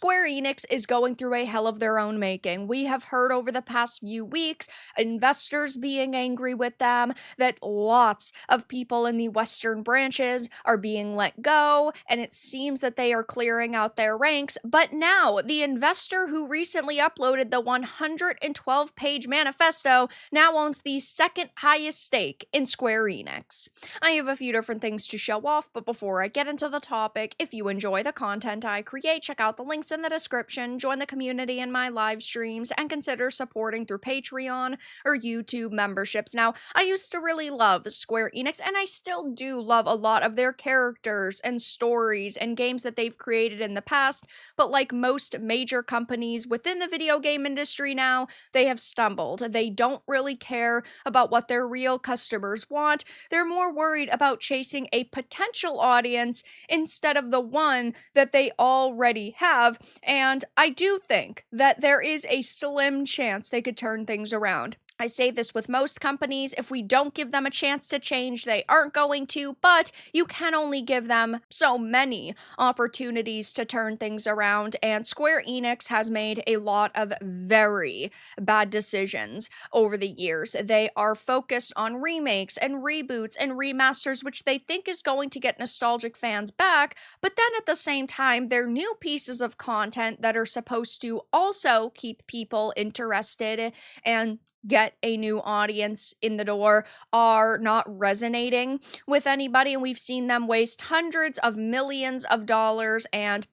Square Enix is going through a hell of their own making. We have heard over the past few weeks investors being angry with them, that lots of people in the Western branches are being let go, and it seems that they are clearing out their ranks. But now, the investor who recently uploaded the 112-page manifesto now owns the second highest stake in Square Enix. I have a few different things to show off, but before I get into the topic, if you enjoy the content I create, check out the links in the description, join the community in my live streams, and consider supporting through Patreon or YouTube memberships. Now, I used to really love Square Enix, and I still do love a lot of their characters and stories and games that they've created in the past, but like most major companies within the video game industry now, they have stumbled. They don't really care about what their real customers want. They're more worried about chasing a potential audience instead of the one that they already have, and I do think that there is a slim chance they could turn things around. I say this with most companies, if we don't give them a chance to change, they aren't going to, but you can only give them so many opportunities to turn things around, and Square Enix has made a lot of very bad decisions over the years. They are focused on remakes and reboots and remasters, which they think is going to get nostalgic fans back, but then at the same time, they're new pieces of content that are supposed to also keep people interested and get a new audience in the door are not resonating with anybody, and we've seen them waste hundreds of millions of dollars. And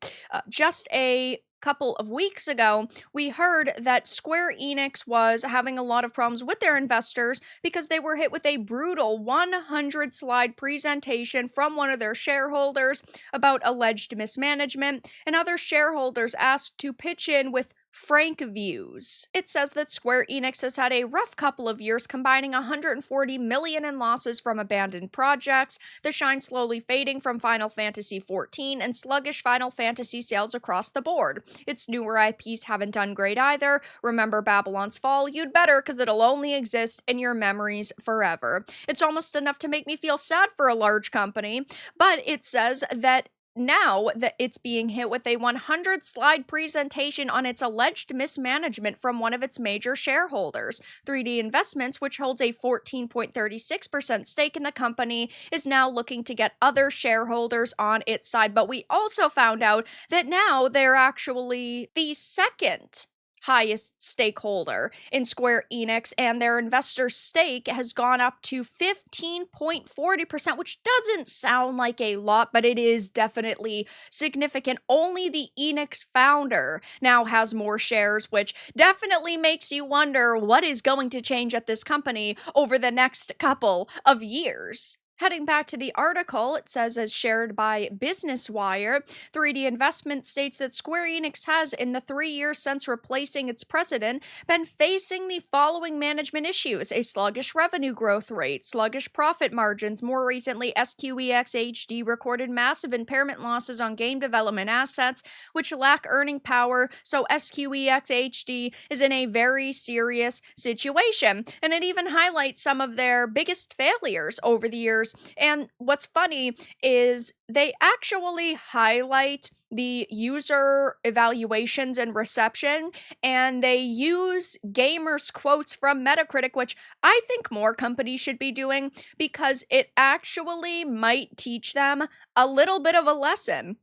just a couple of weeks ago, we heard that Square Enix was having a lot of problems with their investors because they were hit with a brutal 100-slide presentation from one of their shareholders about alleged mismanagement, and other shareholders asked to pitch in with frank views. It says that Square Enix has had a rough couple of years, combining $140 million in losses from abandoned projects, the shine slowly fading from Final Fantasy XIV, and sluggish Final Fantasy sales across the board. Its newer IPs haven't done great either. Remember Babylon's Fall? You'd better, because it'll only exist in your memories forever. It's almost enough to make me feel sad for a large company, but it says that now that it's being hit with a 100-slide presentation on its alleged mismanagement from one of its major shareholders. 3D Investments, which holds a 14.36% stake in the company, is now looking to get other shareholders on its side. But we also found out that now they're actually the second highest stakeholder in Square Enix, and their investor stake has gone up to 15.40%, which doesn't sound like a lot, but it is definitely significant. Only the Enix founder now has more shares, which definitely makes you wonder what is going to change at this company over the next couple of years. Heading back to the article, it says, as shared by Business Wire, 3D Investment states that Square Enix has, in the 3 years since replacing its president, been facing the following management issues: a sluggish revenue growth rate, sluggish profit margins. More recently, SQEX HD recorded massive impairment losses on game development assets, which lack earning power, so SQEX HD is in a very serious situation. And it even highlights some of their biggest failures over the years. And what's funny is they actually highlight the user evaluations and reception, and they use gamers' quotes from Metacritic, which I think more companies should be doing, because it actually might teach them a little bit of a lesson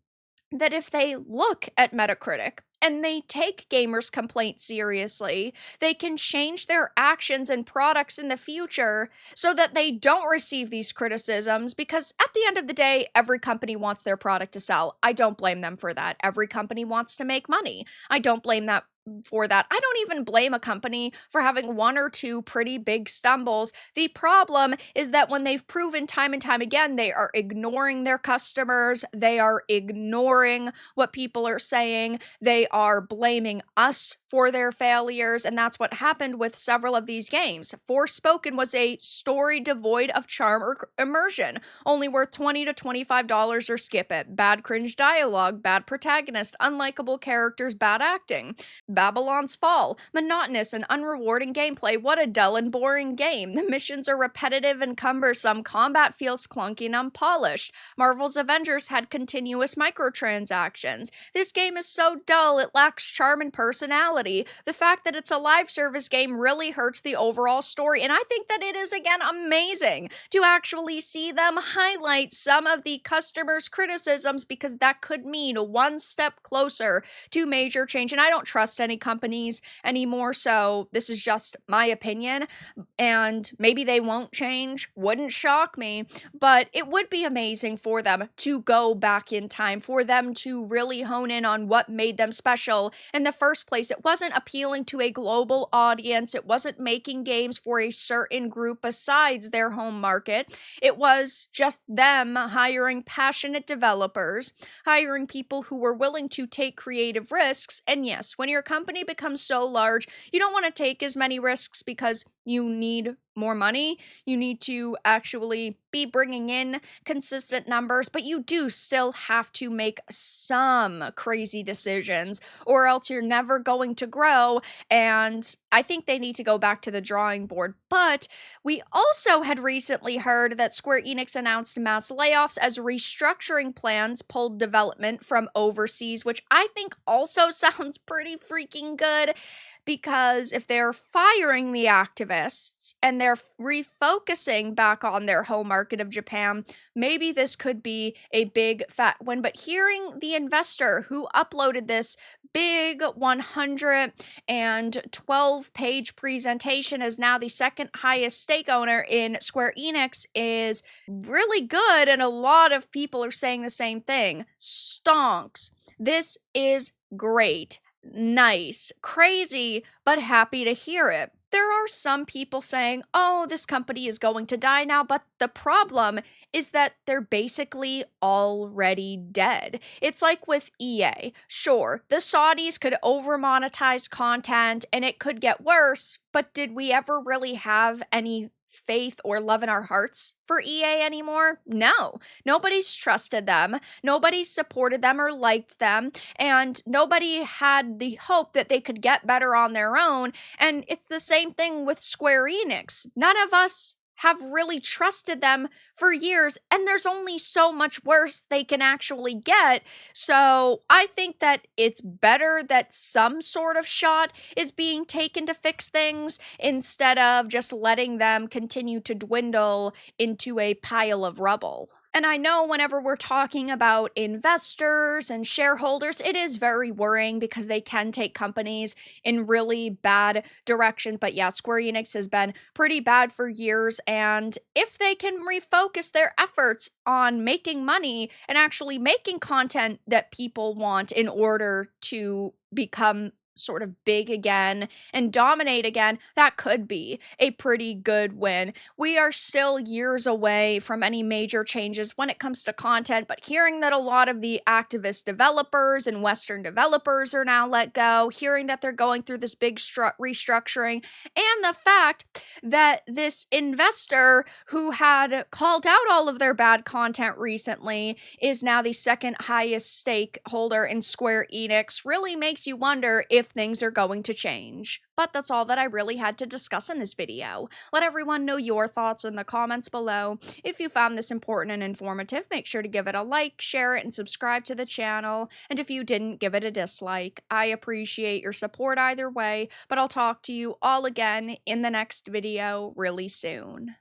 that if they look at Metacritic and they take gamers' complaints seriously, they can change their actions and products in the future so that they don't receive these criticisms, because at the end of the day, every company wants their product to sell. I don't blame them for that. Every company wants to make money. I don't blame that for that. I don't even blame a company for having one or two pretty big stumbles. The problem is that when they've proven time and time again, they are ignoring their customers, they are ignoring what people are saying, they are blaming us for their failures, and that's what happened with several of these games. Forspoken was a story devoid of charm or immersion, only worth $20 to $25 or skip it. Bad cringe dialogue, bad protagonist, unlikable characters, bad acting. Babylon's Fall. Monotonous and unrewarding gameplay. What a dull and boring game. The missions are repetitive and cumbersome. Combat feels clunky and unpolished. Marvel's Avengers had continuous microtransactions. This game is so dull, it lacks charm and personality. The fact that it's a live service game really hurts the overall story, and I think that it is, again, amazing to actually see them highlight some of the customers' criticisms, because that could mean one step closer to major change. And I don't trust any companies anymore, so this is just my opinion, and maybe they won't change. Wouldn't shock me, but it would be amazing for them to go back in time, for them to really hone in on what made them special in the first place. It wasn't appealing to a global audience. It wasn't making games for a certain group besides their home market. It was just them hiring passionate developers, hiring people who were willing to take creative risks. And yes, when your company becomes so large, you don't want to take as many risks because you need more money. You need to actually be bringing in consistent numbers, but you do still have to make some crazy decisions, or else you're never going to grow. And I think they need to go back to the drawing board. But we also had recently heard that Square Enix announced mass layoffs as restructuring plans pulled development from overseas, which I think also sounds pretty freaking good. Because if they're firing the activists and they're refocusing back on their home market of Japan, maybe this could be a big fat win. But hearing the investor who uploaded this big 112-page presentation as now the second highest stake owner in Square Enix is really good, and a lot of people are saying the same thing. Stonks. This is great. Nice, crazy, but happy to hear it. There are some people saying, oh, this company is going to die now, but the problem is that they're basically already dead. It's like with EA. Sure, the Saudis could over-monetize content and it could get worse, but did we ever really have any faith or love in our hearts for EA anymore? No. Nobody's trusted them. Nobody supported them or liked them. And nobody had the hope that they could get better on their own. And it's the same thing with Square Enix. None of us have really trusted them for years, and there's only so much worse they can actually get. So I think that it's better that some sort of shot is being taken to fix things instead of just letting them continue to dwindle into a pile of rubble. And I know whenever we're talking about investors and shareholders, it is very worrying because they can take companies in really bad directions. But yeah, Square Enix has been pretty bad for years. And if they can refocus their efforts on making money and actually making content that people want in order to become sort of big again and dominate again, that could be a pretty good win. We are still years away from any major changes when it comes to content, but hearing that a lot of the activist developers and Western developers are now let go, hearing that they're going through this big restructuring, and the fact that this investor who had called out all of their bad content recently is now the second highest stakeholder in Square Enix really makes you wonder if things are going to change. But that's all that I really had to discuss in this video. Let everyone know your thoughts in the comments below. If you found this important and informative, make sure to give it a like, share it, and subscribe to the channel. And if you didn't, give it a dislike. I appreciate your support either way, but I'll talk to you all again in the next video really soon.